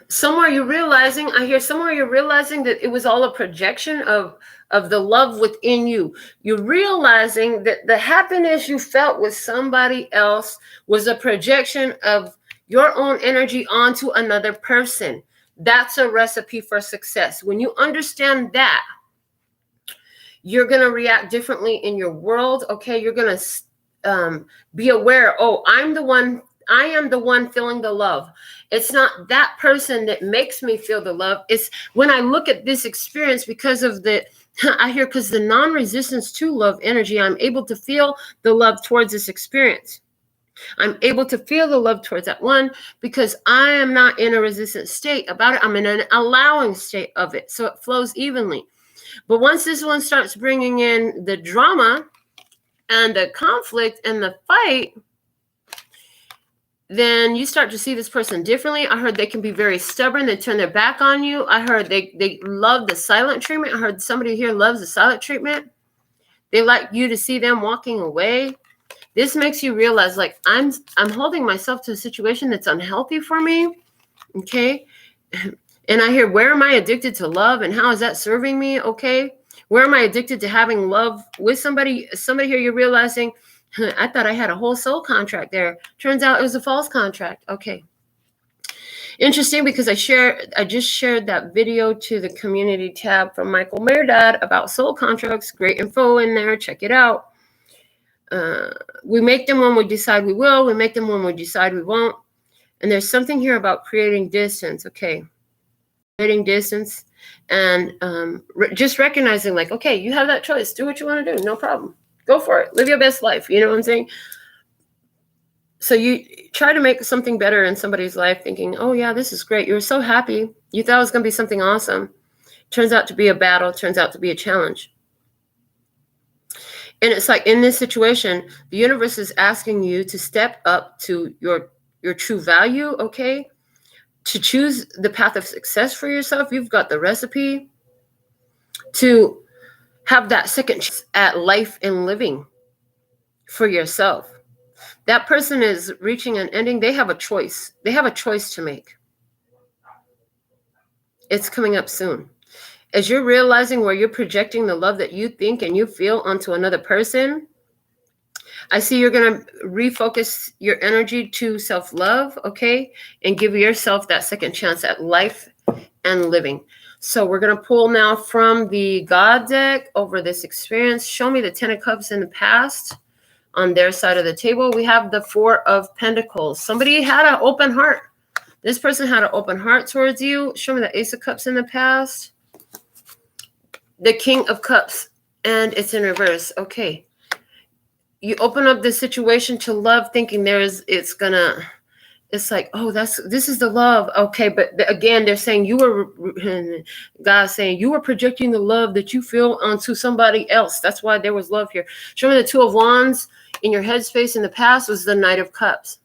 S1: Somewhere you're realizing that it was all a projection of the love within you. You're realizing that the happiness you felt with somebody else was a projection of your own energy onto another person. That's a recipe for success. When you understand that, you're going to react differently in your world. Okay, you're going to be aware, oh, I am the one feeling the love. It's not that person that makes me feel the love. It's when I look at this experience, because of the non-resistance to love energy, I'm able to feel the love towards this experience. I'm able to feel the love towards that one because I am not in a resistant state about it. I'm in an allowing state of it. So it flows evenly. But once this one starts bringing in the drama and the conflict and the fight, then you start to see this person differently. I heard they can be very stubborn. They turn their back on you. I heard they love the silent treatment. I heard somebody here loves the silent treatment. They like you to see them walking away. This makes you realize, like, I'm holding myself to a situation that's unhealthy for me. Okay. And I hear, where am I addicted to love, and how is that serving me? Okay. Where am I addicted to having love with somebody? Somebody here, you're realizing, I thought I had a whole soul contract there. Turns out it was a false contract. Okay. Interesting, because I just shared that video to the community tab from 𝒞𝒽𝒻𝓃 about soul contracts. Great info in there. Check it out. We make them when we decide we will. We make them when we decide we won't. And there's something here about creating distance. Okay. Creating distance. And just recognizing like, okay, you have that choice. Do what you want to do. No problem. Go for it. Live your best life. You know what I'm saying? So you try to make something better in somebody's life thinking, oh, yeah, this is great. You were so happy. You thought it was going to be something awesome. Turns out to be a battle. Turns out to be a challenge. And it's like in this situation, the universe is asking you to step up to your true value, okay? To choose the path of success for yourself. You've got the recipe to have that second chance at life and living for yourself. That person is reaching an ending. They have a choice. They have a choice to make. It's coming up soon. As you're realizing where you're projecting the love that you think and you feel onto another person, I see you're going to refocus your energy to self-love, okay? And give yourself that second chance at life and living. So we're going to pull now from the God deck over this experience. Show me the 10 of Cups in the past. On their side of the table, we have the 4 of Pentacles. Somebody had an open heart. This person had an open heart towards you. Show me the Ace of Cups in the past. The King of Cups. And it's in reverse. Okay. You open up this situation to love thinking it's like, oh, this is the love. Okay. But again, they're saying God's saying you were projecting the love that you feel onto somebody else. That's why there was love here. Show me the 2 of Wands. In your headspace in the past was the Knight of Cups.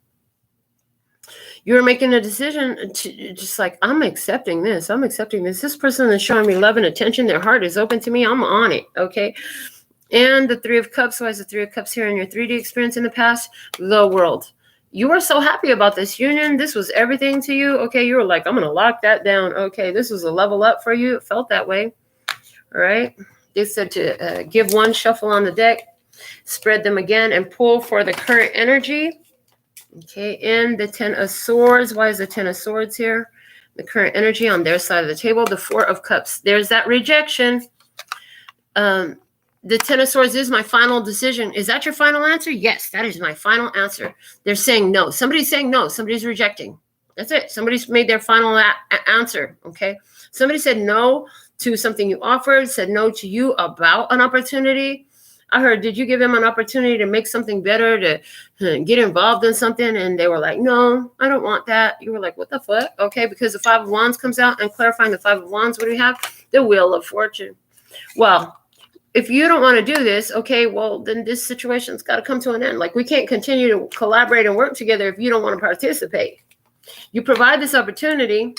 S1: You were making a decision to just like, I'm accepting this. I'm accepting this. This person is showing me love and attention. Their heart is open to me. I'm on it. Okay. And the 3 of Cups. Why is the 3 of Cups here in your 3D experience in the past? The World. You were so happy about this union. This was everything to you. Okay. You were like, I'm going to lock that down. Okay. This was a level up for you. It felt that way. All right. They said to give one shuffle on the deck. Spread them again and pull for the current energy. Okay, and the 10 of Swords. Why is the 10 of Swords here? The current energy on their side of the table. The 4 of Cups. There's that rejection. The 10 of Swords is my final decision. Is that your final answer? Yes, that is my final answer. They're saying no. Somebody's saying no. Somebody's rejecting. That's it. Somebody's made their final answer. Okay. Somebody said no to something you offered, said no to you about an opportunity. I heard, did you give them an opportunity to make something better, to get involved in something? And they were like, no, I don't want that. You were like, what the fuck? Okay, because the 5 of Wands comes out, and clarifying the 5 of Wands, what do we have? The Wheel of Fortune. Well, if you don't want to do this, okay, well, then this situation's got to come to an end. Like, we can't continue to collaborate and work together if you don't want to participate. You provide this opportunity,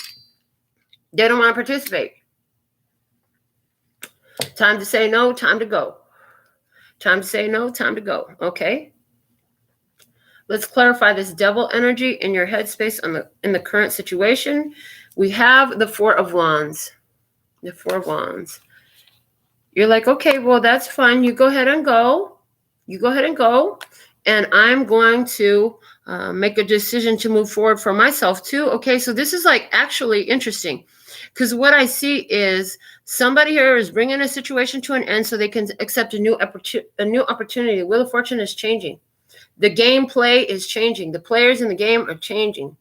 S1: they don't want to participate. Time to say no, time to go. Time to say no, time to go. Okay. Let's clarify this Devil energy in your headspace in the current situation. We have the 4 of Wands. The 4 of Wands. You're like, okay, well, that's fine. You go ahead and go. You go ahead and go. And I'm going to make a decision to move forward for myself too. Okay, so this is like actually interesting. Because what I see is somebody here is bringing a situation to an end so they can accept a new opportunity. The Wheel of Fortune is changing. The gameplay is changing. The players in the game are changing.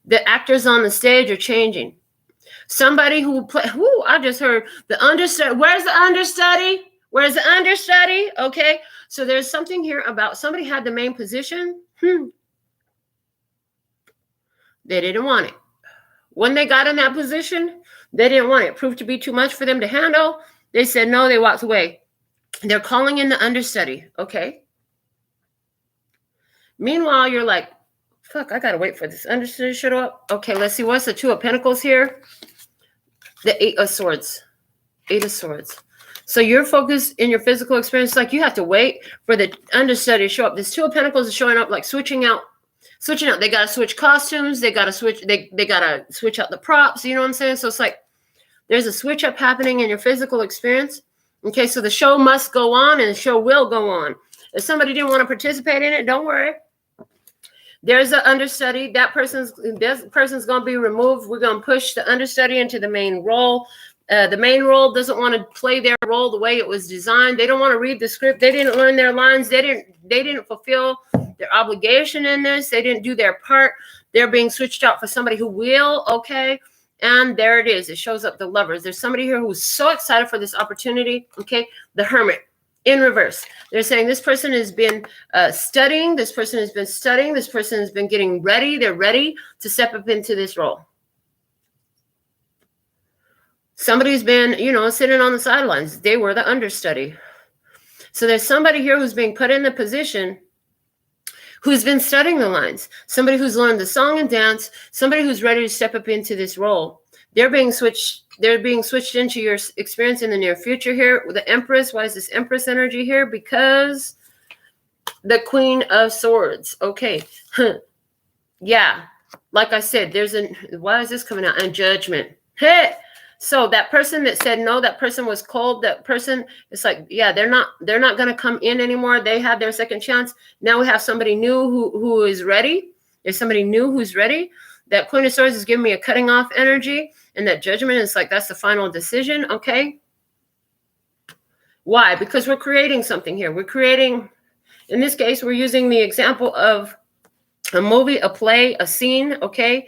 S1: The actors on the stage are changing. Somebody I just heard the understudy. Where's the understudy? Where's the understudy? Okay, so there's something here about somebody had the main position. They didn't want it. When they got in that position, they didn't want it. It proved to be too much for them to handle. They said no, they walked away. They're calling in the understudy, okay? Meanwhile, you're like, fuck, I gotta wait for this understudy to show up. Okay, let's see, what's the 2 of Pentacles here? The 8 of Swords. 8 of Swords. So you're focused in your physical experience, like you have to wait for the understudy to show up. This 2 of Pentacles is showing up like switching out. They got to switch costumes. They got to switch. They got to switch out the props. You know what I'm saying? So it's like there's a switch up happening in your physical experience. Okay, so the show must go on and the show will go on. If somebody didn't want to participate in it, don't worry. There's an understudy. That person's going to be removed. We're going to push the understudy into the main role. The main role doesn't want to play their role the way it was designed. They don't want to read the script. They didn't learn their lines. They didn't fulfill their obligation in this. They didn't do their part. They're being switched out for somebody who will, okay? And there it is. It shows up the Lovers. There's somebody here who's so excited for this opportunity. Okay. The Hermit in reverse. They're saying this person has been studying. This person has been studying. This person has been getting ready. They're ready to step up into this role. Somebody's been, sitting on the sidelines. They were the understudy. So there's somebody here who's being put in the position, who's been studying the lines, somebody who's learned the song and dance, somebody who's ready to step up into this role. They're being switched into your experience in the near future here. The Empress, why is this Empress energy here? Because the Queen of Swords. Okay. Yeah. Like I said, why is this coming out? And Judgment. Hey. So that person that said no, that person was cold. That person, it's like, yeah, they're not going to come in anymore. They had their second chance. Now we have somebody new who is ready. There's somebody new who's ready. That Queen of Swords is giving me a cutting off energy, and that Judgment is like, that's the final decision. Okay. Why? Because we're creating something here. We're creating, in this case, we're using the example of a movie, a play, a scene. Okay.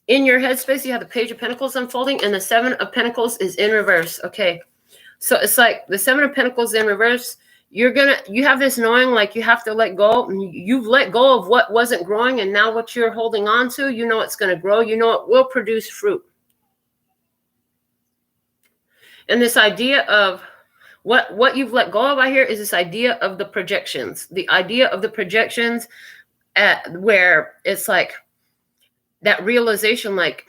S1: In your headspace, you have the Page of Pentacles unfolding, and the Seven of Pentacles is in reverse. Okay. So it's like the Seven of Pentacles in reverse. You have this knowing, like you have to let go. You've let go of what wasn't growing, and now what you're holding on to, it's going to grow. It will produce fruit. And this idea of what you've let go of out here is this idea of the projections. The idea of the projections where it's like, that realization, like,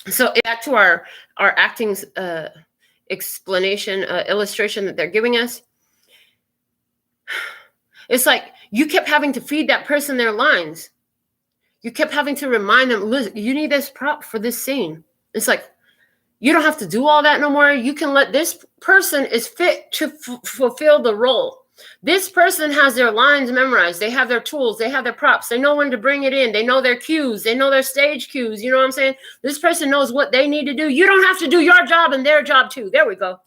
S1: so back to our acting explanation, illustration that they're giving us. It's like you kept having to feed that person their lines. You kept having to remind them, listen, you need this prop for this scene. It's like, you don't have to do all that no more. You can let this person is fit to fulfill the role. This person has their lines memorized. They have their tools. They have their props. They know when to bring it in. They know their cues. They know their stage cues. You know what I'm saying? This person knows what they need to do. You don't have to do your job and their job too. There we go.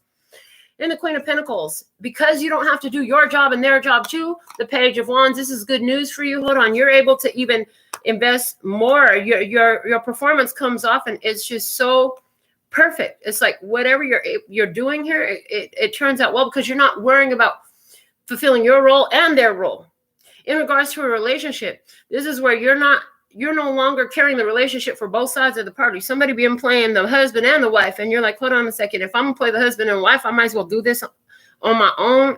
S1: And the Queen of Pentacles, because you don't have to do your job and their job too, the Page of Wands, this is good news for you. Hold on. You're able to even invest more. Your performance comes off, and it's just so perfect. It's like whatever you're doing here, it turns out well, because you're not worrying about fulfilling your role and their role. In regards to a relationship, this is where you're no longer carrying the relationship for both sides of the party. Somebody been playing the husband and the wife, and you're like, hold on a second. If I'm gonna play the husband and wife, I might as well do this on my own.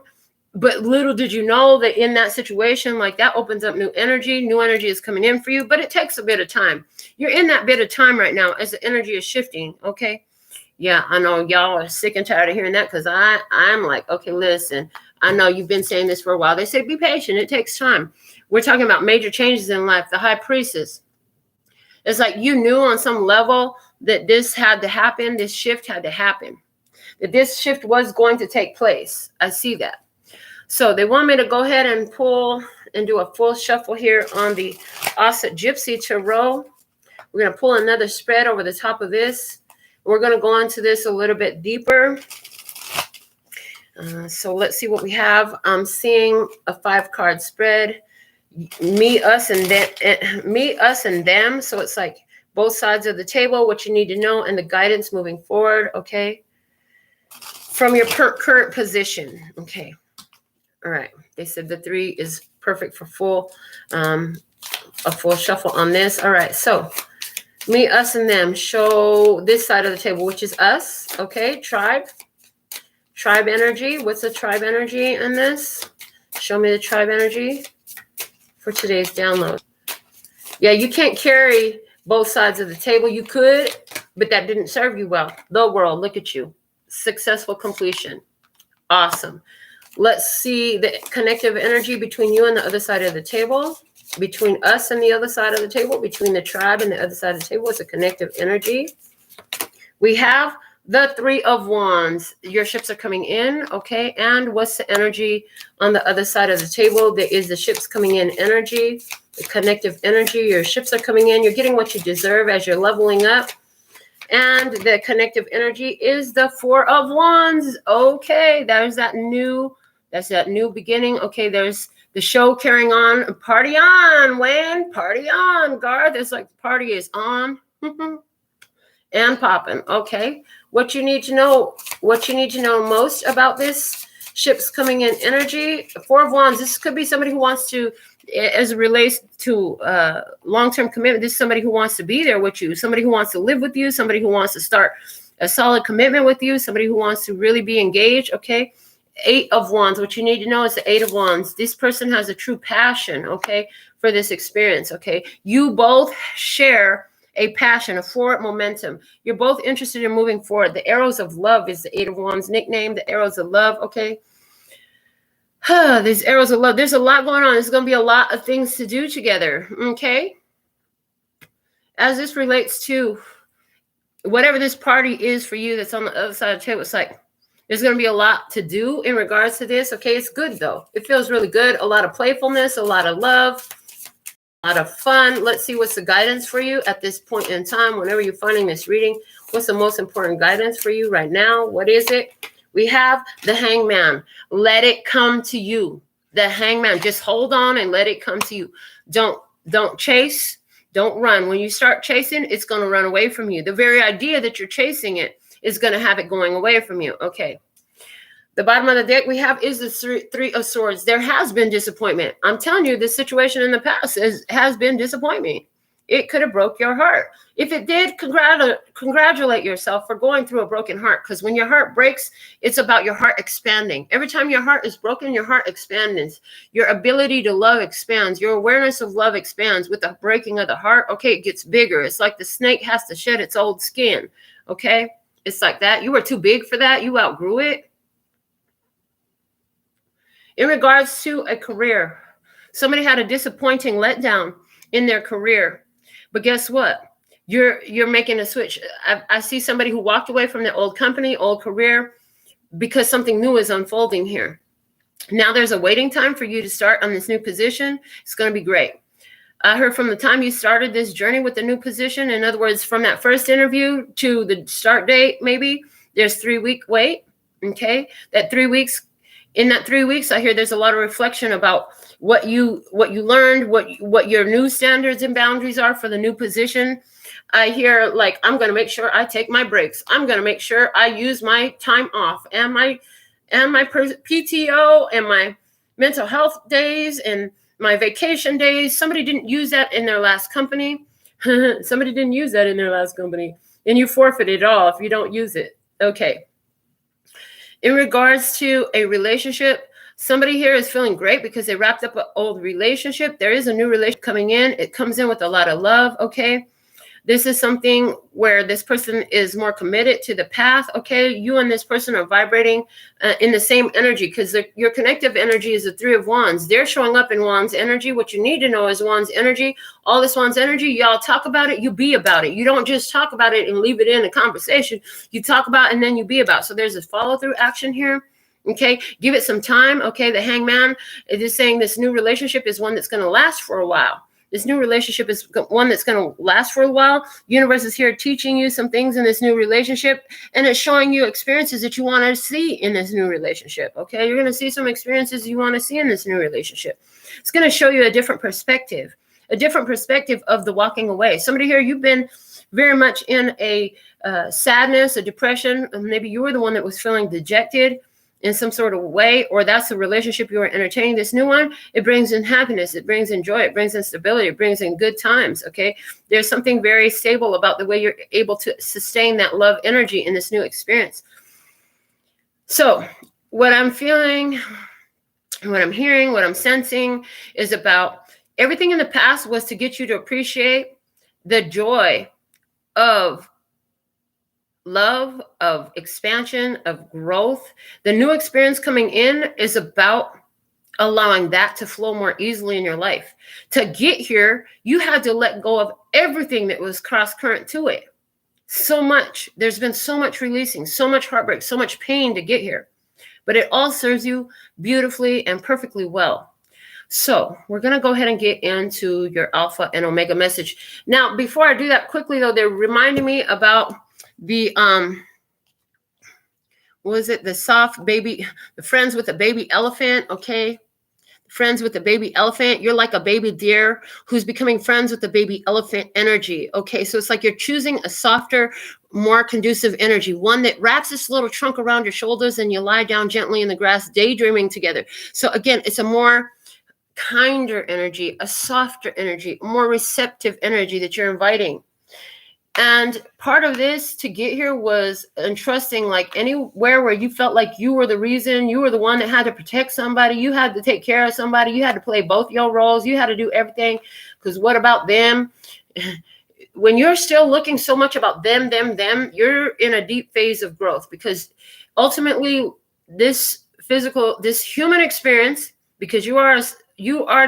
S1: But little did you know that in that situation, like, that opens up new energy. New energy is coming in for you, but it takes a bit of time. You're in that bit of time right now as the energy is shifting. Okay. Yeah, I know y'all are sick and tired of hearing that, because I'm like, okay, listen, I know you've been saying this for a while. They say be patient. It takes time. We're talking about major changes in life. The High Priestess. It's like you knew on some level that this had to happen. This shift had to happen. That this shift was going to take place. I see that. So they want me to go ahead and pull and do a full shuffle here on the 𝒮𝒃 Tarot. We're going to pull another spread over the top of this. We're going to go into this a little bit deeper. So let's see what we have. I'm seeing a 5-card spread. Me, us, and them. So it's like both sides of the table, what you need to know, and the guidance moving forward. Okay. From your current position. Okay. All right. They said the 3 is perfect for a full shuffle on this. All right. So me, us, and them. Show this side of the table, which is us. Okay. Tribe energy. What's the tribe energy in this? Show me the tribe energy for today's download. Yeah, you can't carry both sides of the table. You could, but that didn't serve you well. The world, look at you. Successful completion. Awesome. Let's see the connective energy between you and the other side of the table. Between us and the other side of the table. Between the tribe and the other side of the table. It's a connective energy. We have the 3 of Wands. Your ships are coming in. Okay. And what's the energy on the other side of the table? There is the ships coming in energy. The connective energy. Your ships are coming in. You're getting what you deserve as you're leveling up. And the connective energy is the 4 of Wands. Okay. That's that new beginning. Okay. There's the show carrying on. Party on, Wayne. Party on, Garth. It's like the party is on. and popping. Okay. What you need to know most about this ships coming in energy. Four of Wands. This could be somebody who wants to, as it relates to long-term commitment, this is somebody who wants to be there with you, somebody who wants to live with you, somebody who wants to start a solid commitment with you, somebody who wants to really be engaged. Okay. Eight of Wands. What you need to know is the Eight of Wands. This person has a true passion, okay, for this experience, okay? You both share a passion, a forward momentum. You're both interested in moving forward. The arrows of love is the Eight of Wands nickname, the arrows of love, okay? These arrows of love. There's a lot going on. There's going to be a lot of things to do together, okay? As this relates to whatever this party is for you that's on the other side of the table, it's like, there's going to be a lot to do in regards to this. Okay, it's good though. It feels really good. A lot of playfulness, a lot of love, a lot of fun. Let's see what's the guidance for you at this point in time. Whenever you're finding this reading, what's the most important guidance for you right now? What is it? We have the Hangman. Let it come to you. The Hangman. Just hold on and let it come to you. Don't chase. Don't run. When you start chasing, it's going to run away from you. The very idea that you're chasing it is going to have it going away from you. Okay. The bottom of the deck we have is the Three of Swords. There has been disappointment. I'm telling you, this situation in the past has been disappointment. It could have broke your heart. If it did, congratulate yourself for going through a broken heart. Because when your heart breaks, it's about your heart expanding. Every time your heart is broken, your heart expands. Your ability to love expands. Your awareness of love expands with the breaking of the heart. Okay, it gets bigger. It's like the snake has to shed its old skin. Okay. It's like that. You were too big for that. You outgrew it. In regards to a career, somebody had a disappointing letdown in their career. But guess what? You're making a switch. I see somebody who walked away from their old company, old career, because something new is unfolding here. Now there's a waiting time for you to start on this new position. It's going to be great. I heard from the time you started this journey with the new position, in other words, from that first interview to the start date, maybe there's 3-week wait. Okay. That 3 weeks, in that 3 weeks, I hear there's a lot of reflection about what you learned, what your new standards and boundaries are for the new position. I hear like, I'm going to make sure I take my breaks. I'm going to make sure I use my time off and my PTO and my mental health days and my vacation days. Somebody didn't use that in their last company. Somebody didn't use that in their last company. And you forfeit it all if you don't use it. Okay. In regards to a relationship, somebody here is feeling great because they wrapped up an old relationship. There is a new relationship coming in. It comes in with a lot of love. Okay. This is something where this person is more committed to the path. Okay, you and this person are vibrating in the same energy because your connective energy is the Three of Wands. They're showing up in Wands energy. What you need to know is Wands energy. All this Wands energy, y'all talk about it, you be about it. You don't just talk about it and leave it in a conversation. You talk about and then you be about. So there's a follow-through action here. Okay, give it some time. Okay, the Hangman is saying this new relationship is one that's going to last for a while. This new relationship is one that's going to last for a while. Universe is here teaching you some things in this new relationship, and it's showing you experiences that you want to see in this new relationship. Okay, you're going to see some experiences you want to see in this new relationship. It's going to show you a different perspective of the walking away. Somebody here, you've been very much in a sadness, a depression. Maybe you were the one that was feeling dejected in some sort of way, or that's the relationship you are entertaining. This new one, it brings in happiness, it brings in joy, it brings in stability, it brings in good times. Okay, there's something very stable about the way you're able to sustain that love energy in this new experience. So what I'm feeling, what I'm hearing, what I'm sensing is about everything in the past was to get you to appreciate the joy of love, of expansion, of growth. The new experience coming in is about allowing that to flow more easily in your life. To get here, you had to let go of everything that was cross current to it. So much. There's been so much releasing, so much heartbreak, so much pain to get here. But it all serves you beautifully and perfectly well. So we're going to go ahead and get into your Alpha and Omega message. Now, before I do that quickly, though, they're reminding me about the the soft baby, the friends with the baby elephant. Okay, friends with the baby elephant. You're like a baby deer who's becoming friends with the baby elephant energy. Okay, so it's like you're choosing a softer, more conducive energy, one that wraps this little trunk around your shoulders and you lie down gently in the grass, daydreaming together. So again, it's a more kinder energy, a softer energy, a more receptive energy that you're inviting. And part of this to get here was entrusting, like anywhere where you felt like you were the reason, you were the one that had to protect somebody, you had to take care of somebody, you had to play both your roles, you had to do everything, because what about them? When you're still looking so much about them, you're in a deep phase of growth, because ultimately this human experience, because you are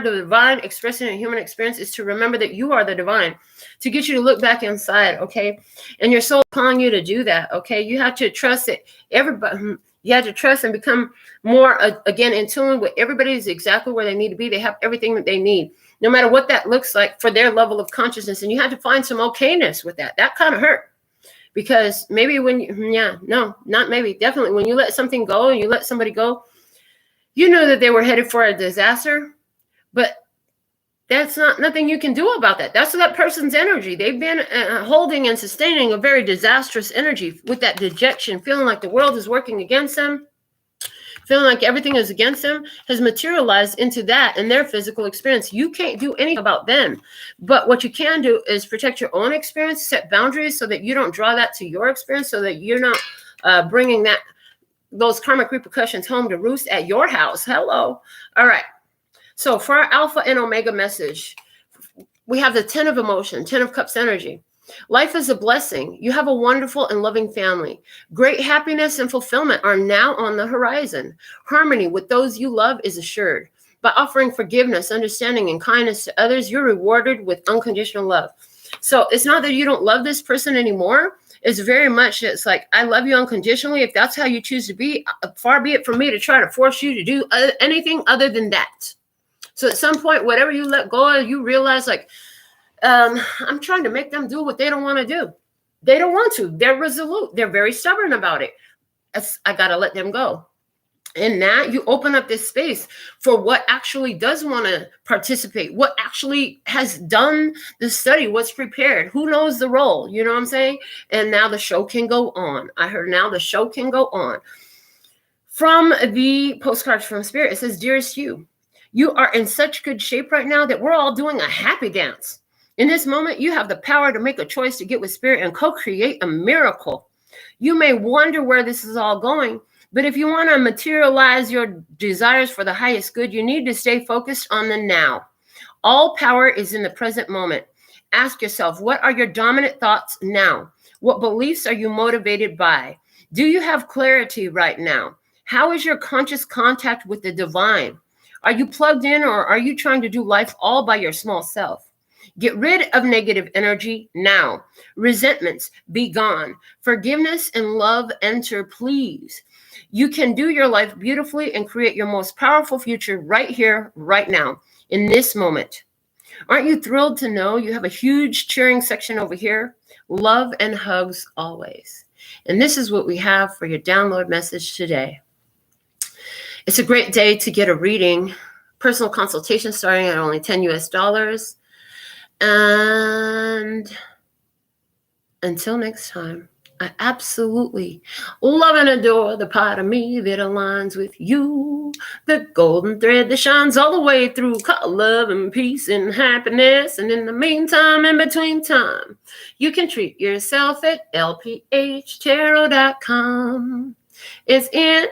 S1: the divine expressing a human experience, is to remember that you are the divine, to get you to look back inside, okay? And your soul calling you to do that, okay? You have to trust that you have to trust and become more, again, in tune with everybody is exactly where they need to be. They have everything that they need, no matter what that looks like for their level of consciousness. And you have to find some okayness with that. That kind of hurt. Because maybe definitely when you let something go and you let somebody go, you know that they were headed for a disaster, but that's nothing you can do about that. That's that person's energy. They've been holding and sustaining a very disastrous energy with that dejection, feeling like the world is working against them, feeling like everything is against them, has materialized into that in their physical experience. You can't do anything about them. But what you can do is protect your own experience, set boundaries so that you don't draw that to your experience, so that you're not bringing those karmic repercussions home to roost at your house. Hello. All right. So for our Alpha and Omega message, we have the 10 of emotion, 10 of cups energy. Life is a blessing. You have a wonderful and loving family. Great happiness and fulfillment are now on the horizon. Harmony with those you love is assured. By offering forgiveness, understanding, and kindness to others, you're rewarded with unconditional love. So it's not that you don't love this person anymore. It's very much, it's like, I love you unconditionally. If that's how you choose to be, far be it from me to try to force you to do anything other than that. So at some point, whatever you let go of, you realize, like, I'm trying to make them do what they don't want to do. They don't want to. They're resolute. They're very stubborn about it. I got to let them go. And now you open up this space for what actually does want to participate, what actually has done the study, what's prepared, who knows the role, you know what I'm saying? And now the show can go on. I heard now the show can go on. From the postcards from Spirit, it says, "Dearest you, you are in such good shape right now that we're all doing a happy dance. In this moment, you have the power to make a choice to get with Spirit and co-create a miracle. You may wonder where this is all going, but if you want to materialize your desires for the highest good, you need to stay focused on the now. All power is in the present moment. Ask yourself, what are your dominant thoughts now? What beliefs are you motivated by? Do you have clarity right now? How is your conscious contact with the divine? Are you plugged in, or are you trying to do life all by your small self? Get rid of negative energy now. Resentments, be gone. Forgiveness and love enter, please. You can do your life beautifully and create your most powerful future right here, right now, in this moment. Aren't you thrilled to know you have a huge cheering section over here? Love and hugs always." And this is what we have for your download message today. It's a great day to get a reading. Personal consultation starting at only $10 US. And until next time, I absolutely love and adore the part of me that aligns with you. The golden thread that shines all the way through, called love and peace and happiness. And in the meantime, in between time, you can treat yourself at 𝒾𝒃tarot.com. It's in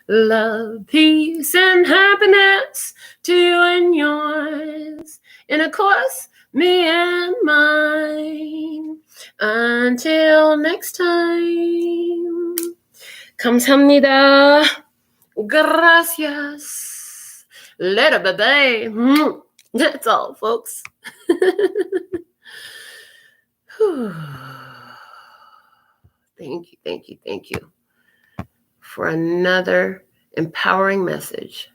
S1: love, peace, and happiness to you and yours. And of course, me and mine. Until next time. 감사합니다. Gracias. Later, bye-bye. That's all, folks. Thank you for another empowering message.